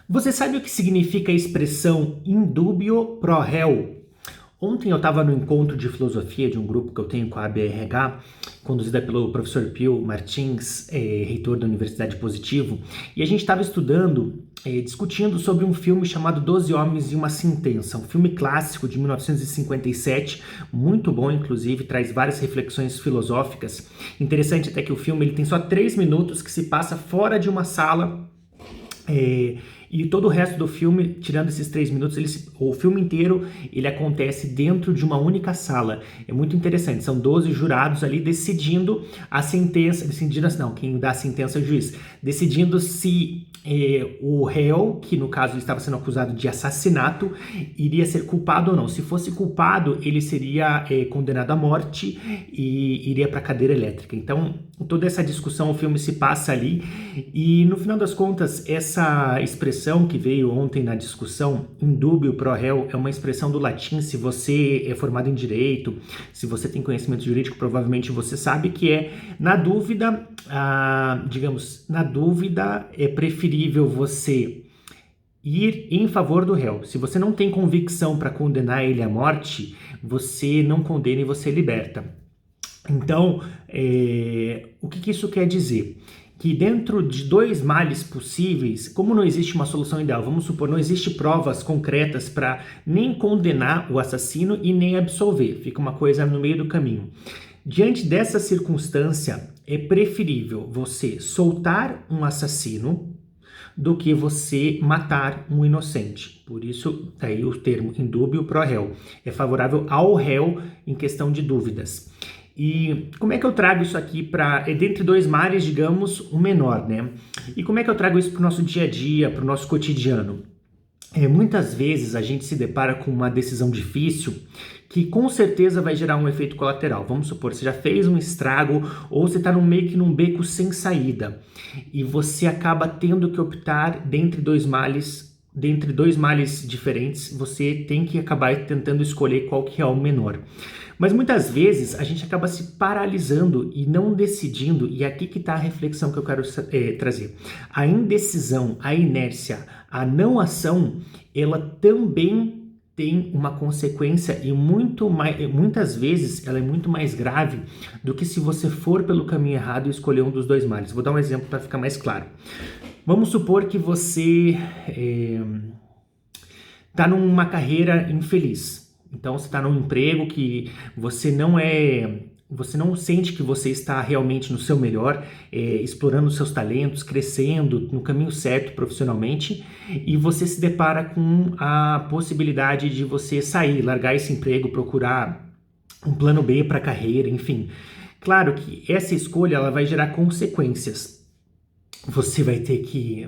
Você sabe o que significa a expressão in dubio pro réu? Ontem eu estava no encontro de filosofia de um grupo que eu tenho com a ABRH, conduzida pelo professor Pio Martins, reitor da Universidade Positivo, e a gente estava estudando, discutindo sobre um filme chamado Doze Homens e uma Sentença, um filme clássico de 1957, muito bom, inclusive, traz várias reflexões filosóficas. Interessante até que o filme ele tem só 3 minutos, que se passa fora de uma sala, e todo o resto do filme, tirando esses 3 minutos, o filme inteiro ele acontece dentro de uma única sala. É muito interessante, são 12 jurados ali decidindo a sentença, quem dá a sentença é o juiz, decidindo se o réu, que no caso estava sendo acusado de assassinato, iria ser culpado ou não. Se fosse culpado, ele seria condenado à morte e iria para a cadeira elétrica. Então, toda essa discussão, o filme se passa ali, e no final das contas, essa expressão que veio ontem na discussão, in dubio pro réu, é uma expressão do latim. Se você é formado em direito, se você tem conhecimento jurídico, provavelmente você sabe que na dúvida, na dúvida é preferível você ir em favor do réu. Se você não tem convicção para condenar ele à morte, você não condena e você liberta. Então, o que isso quer dizer? Que dentro de 2 males possíveis, como não existe uma solução ideal, vamos supor, não existe provas concretas para nem condenar o assassino e nem absolver, fica uma coisa no meio do caminho. Diante dessa circunstância, é preferível você soltar um assassino do que você matar um inocente. Por isso, daí o termo in dubio pro réu. É favorável ao réu em questão de dúvidas. E como é que eu trago isso aqui para, dentre 2 males, digamos, o menor, né? E como é que eu trago isso para o nosso dia a dia, para o nosso cotidiano? Muitas vezes a gente se depara com uma decisão difícil que com certeza vai gerar um efeito colateral. Vamos supor, você já fez um estrago ou você está meio que num beco sem saída e você acaba tendo que optar dentre 2 males diferentes, você tem que acabar tentando escolher qual que é o menor. Mas muitas vezes a gente acaba se paralisando e não decidindo, e aqui que está a reflexão que eu quero trazer. A indecisão, a inércia, a não ação, ela também tem uma consequência e muitas vezes ela é muito mais grave do que se você for pelo caminho errado e escolher um dos 2 males. Vou dar um exemplo para ficar mais claro. Vamos supor que você está numa carreira infeliz. Então, você está num emprego que você não sente que você está realmente no seu melhor, explorando os seus talentos, crescendo no caminho certo profissionalmente, e você se depara com a possibilidade de você sair, largar esse emprego, procurar um plano B para a carreira, enfim. Claro que essa escolha ela vai gerar consequências. Você vai ter que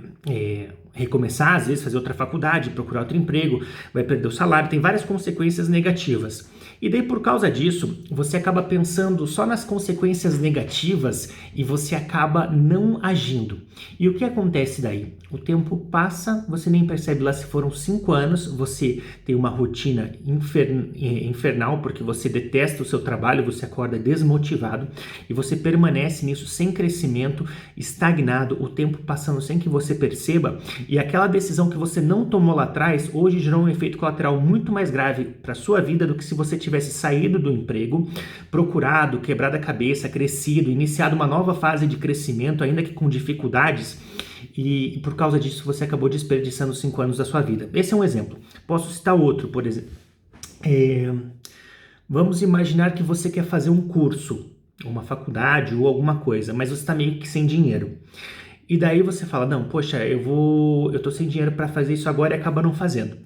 recomeçar, às vezes fazer outra faculdade, procurar outro emprego, vai perder o salário, tem várias consequências negativas. E daí, por causa disso, você acaba pensando só nas consequências negativas e você acaba não agindo. E o que acontece daí? O tempo passa, você nem percebe lá se foram 5 anos, você tem uma rotina infernal porque você detesta o seu trabalho, você acorda desmotivado e você permanece nisso sem crescimento, estagnado, o tempo passando sem que você perceba, e aquela decisão que você não tomou lá atrás, hoje gerou um efeito colateral muito mais grave para sua vida do que se você tivesse saído do emprego, procurado, quebrado a cabeça, crescido, iniciado uma nova fase de crescimento, ainda que com dificuldades, e por causa disso você acabou desperdiçando 5 anos da sua vida. Esse é um exemplo. Posso citar outro, por exemplo. Vamos imaginar que você quer fazer um curso, uma faculdade ou alguma coisa, mas você está meio que sem dinheiro. E daí você fala, não, poxa, eu tô sem dinheiro para fazer isso agora e acaba não fazendo.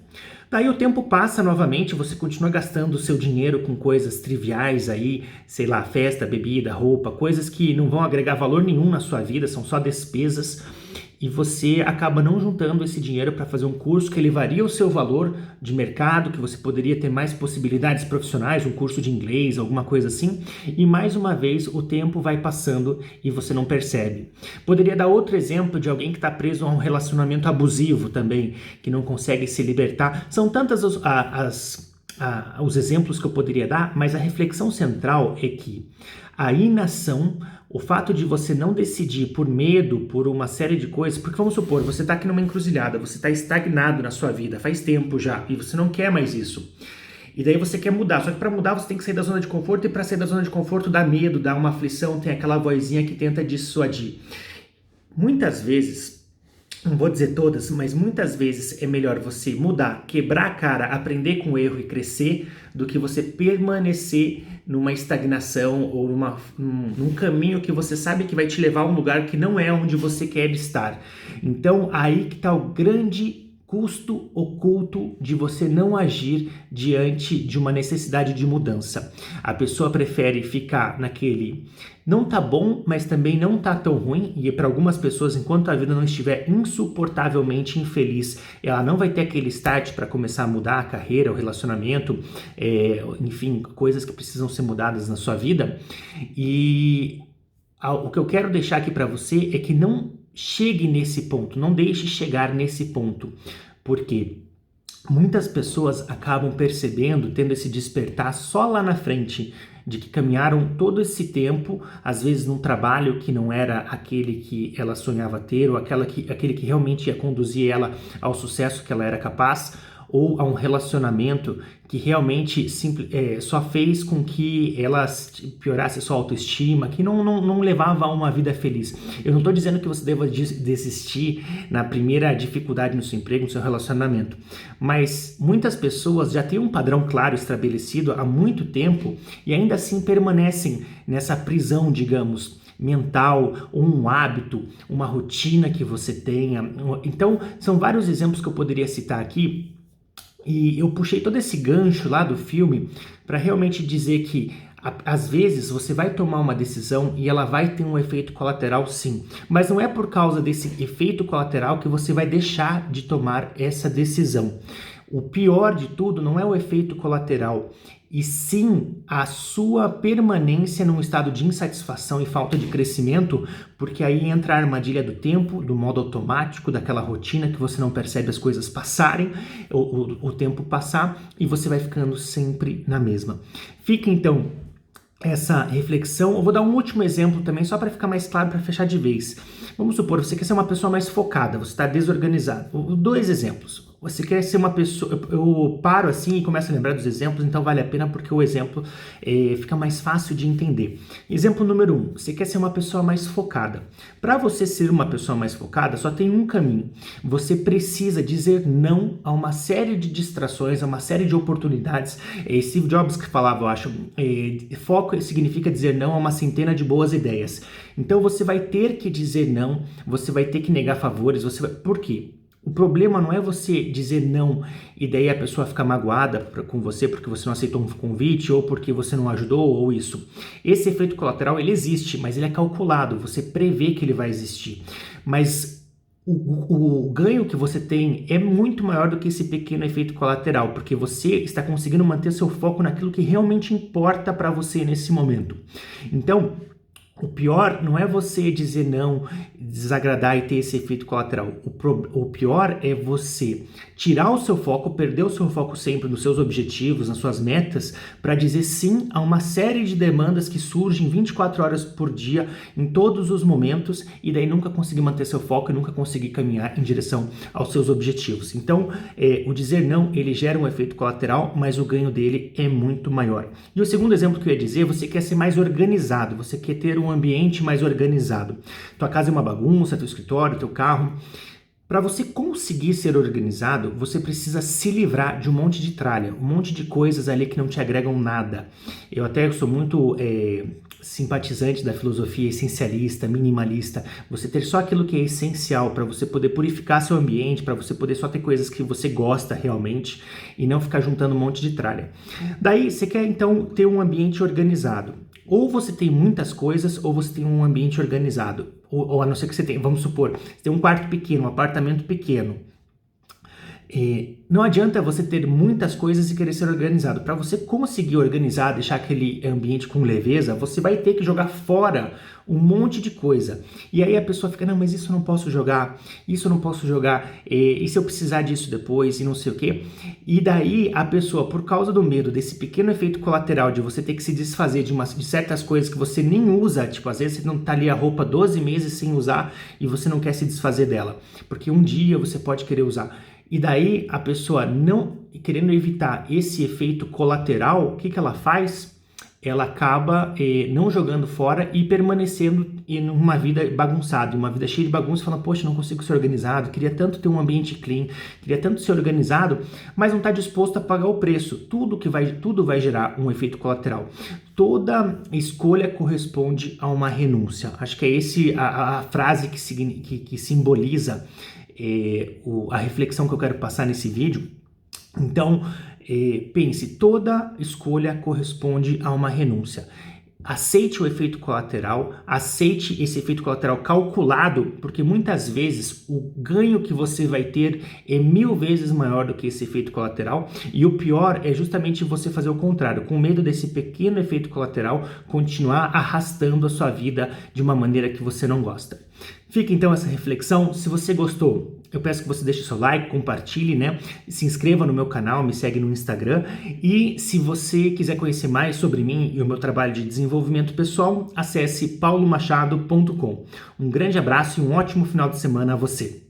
Daí o tempo passa novamente, você continua gastando o seu dinheiro com coisas triviais aí, sei lá, festa, bebida, roupa, coisas que não vão agregar valor nenhum na sua vida, são só despesas. E você acaba não juntando esse dinheiro para fazer um curso que elevaria o seu valor de mercado, que você poderia ter mais possibilidades profissionais, um curso de inglês, alguma coisa assim, e mais uma vez o tempo vai passando e você não percebe. Poderia dar outro exemplo de alguém que está preso a um relacionamento abusivo também, que não consegue se libertar. São tantas os exemplos que eu poderia dar, mas a reflexão central é que a inação O fato de você não decidir por medo, por uma série de coisas, porque vamos supor, você está aqui numa encruzilhada, você está estagnado na sua vida faz tempo já e você não quer mais isso. E daí você quer mudar, só que para mudar você tem que sair da zona de conforto e para sair da zona de conforto dá medo, dá uma aflição, tem aquela vozinha que tenta dissuadir. Muitas vezes, não vou dizer todas, mas muitas vezes é melhor você mudar, quebrar a cara, aprender com o erro e crescer, do que você permanecer numa estagnação ou num caminho que você sabe que vai te levar a um lugar que não é onde você quer estar. Então, aí que está o grande custo oculto de você não agir diante de uma necessidade de mudança. A pessoa prefere ficar naquele não tá bom, mas também não tá tão ruim, e para algumas pessoas, enquanto a vida não estiver insuportavelmente infeliz, ela não vai ter aquele start para começar a mudar a carreira, o relacionamento, enfim, coisas que precisam ser mudadas na sua vida. E o que eu quero deixar aqui para você é que não chegue nesse ponto, não deixe chegar nesse ponto, porque muitas pessoas acabam percebendo, tendo esse despertar só lá na frente, de que caminharam todo esse tempo, às vezes num trabalho que não era aquele que ela sonhava ter, ou aquele que realmente ia conduzir ela ao sucesso que ela era capaz, ou a um relacionamento que realmente só fez com que ela piorasse sua autoestima, que não levava a uma vida feliz. Eu não estou dizendo que você deva desistir na primeira dificuldade no seu emprego, no seu relacionamento, mas muitas pessoas já têm um padrão claro estabelecido há muito tempo e ainda assim permanecem nessa prisão, digamos, mental, ou um hábito, uma rotina que você tenha. Então, são vários exemplos que eu poderia citar aqui. E eu puxei todo esse gancho lá do filme para realmente dizer que às vezes você vai tomar uma decisão e ela vai ter um efeito colateral, sim, mas não é por causa desse efeito colateral que você vai deixar de tomar essa decisão. O pior de tudo não é o efeito colateral, e sim a sua permanência num estado de insatisfação e falta de crescimento, porque aí entra a armadilha do tempo, do modo automático, daquela rotina que você não percebe as coisas passarem, o tempo passar, e você vai ficando sempre na mesma. Fica então essa reflexão. Eu vou dar um último exemplo também, só para ficar mais claro, para fechar de vez. Vamos supor, você quer ser uma pessoa mais focada, você está desorganizado. 2 exemplos. Você quer ser uma pessoa... Eu paro assim e começo a lembrar dos exemplos, então vale a pena porque o exemplo fica mais fácil de entender. Exemplo número 1. Você quer ser uma pessoa mais focada. Para você ser uma pessoa mais focada, só tem um caminho. Você precisa dizer não a uma série de distrações, a uma série de oportunidades. Steve Jobs que falava, eu acho, foco significa dizer não a uma centena de boas ideias. Então você vai ter que dizer não, você vai ter que negar favores, Por quê? O problema não é você dizer não e daí a pessoa ficar magoada com você porque você não aceitou um convite ou porque você não ajudou ou isso. Esse efeito colateral, ele existe, mas ele é calculado, você prevê que ele vai existir. Mas o ganho que você tem é muito maior do que esse pequeno efeito colateral, porque você está conseguindo manter seu foco naquilo que realmente importa para você nesse momento. Então, o pior não é você dizer não, desagradar e ter esse efeito colateral. O pior é você tirar o seu foco, perder o seu foco sempre nos seus objetivos, nas suas metas, para dizer sim a uma série de demandas que surgem 24 horas por dia, em todos os momentos, e daí nunca conseguir manter seu foco e nunca conseguir caminhar em direção aos seus objetivos. Então, o dizer não, ele gera um efeito colateral, mas o ganho dele é muito maior. E o segundo exemplo que eu ia dizer, você quer ser mais organizado, você quer ter um ambiente mais organizado. Tua casa é uma bagunça, teu escritório, teu carro. Para você conseguir ser organizado, você precisa se livrar de um monte de tralha, um monte de coisas ali que não te agregam nada. Eu até sou muito simpatizante da filosofia essencialista, minimalista. Você ter só aquilo que é essencial para você poder purificar seu ambiente, para você poder só ter coisas que você gosta realmente e não ficar juntando um monte de tralha. Daí você quer então ter um ambiente organizado. Ou você tem muitas coisas, ou você tem um ambiente organizado. Ou a não ser que você tenha, vamos supor, você tem um quarto pequeno, um apartamento pequeno. Não adianta você ter muitas coisas e querer ser organizado. Para você conseguir organizar, deixar aquele ambiente com leveza, você vai ter que jogar fora um monte de coisa. E aí a pessoa fica, não, mas isso eu não posso jogar, isso eu não posso jogar, e se eu precisar disso depois, e não sei o quê. E daí a pessoa, por causa do medo, desse pequeno efeito colateral de você ter que se desfazer de certas coisas que você nem usa, tipo, às vezes você não tá ali a roupa 12 meses sem usar e você não quer se desfazer dela, porque um dia você pode querer usar. E daí a pessoa, não querendo evitar esse efeito colateral, o que que ela faz? Ela acaba não jogando fora e permanecendo em uma vida bagunçada, uma vida cheia de bagunça, falando, poxa, não consigo ser organizado, queria tanto ter um ambiente clean, queria tanto ser organizado, mas não está disposto a pagar o preço. Tudo vai gerar um efeito colateral. Toda escolha corresponde a uma renúncia. Acho que é a frase que simboliza a reflexão que eu quero passar nesse vídeo. Então, pense, toda escolha corresponde a uma renúncia. Aceite o efeito colateral, aceite esse efeito colateral calculado, porque muitas vezes o ganho que você vai ter é 1000 vezes maior do que esse efeito colateral, e o pior é justamente você fazer o contrário, com medo desse pequeno efeito colateral continuar arrastando a sua vida de uma maneira que você não gosta. Fica então essa reflexão. Se você gostou, eu peço que você deixe seu like, compartilhe, né? Se inscreva no meu canal, me segue no Instagram. E se você quiser conhecer mais sobre mim e o meu trabalho de desenvolvimento pessoal, acesse paulomachado.com. Um grande abraço e um ótimo final de semana a você.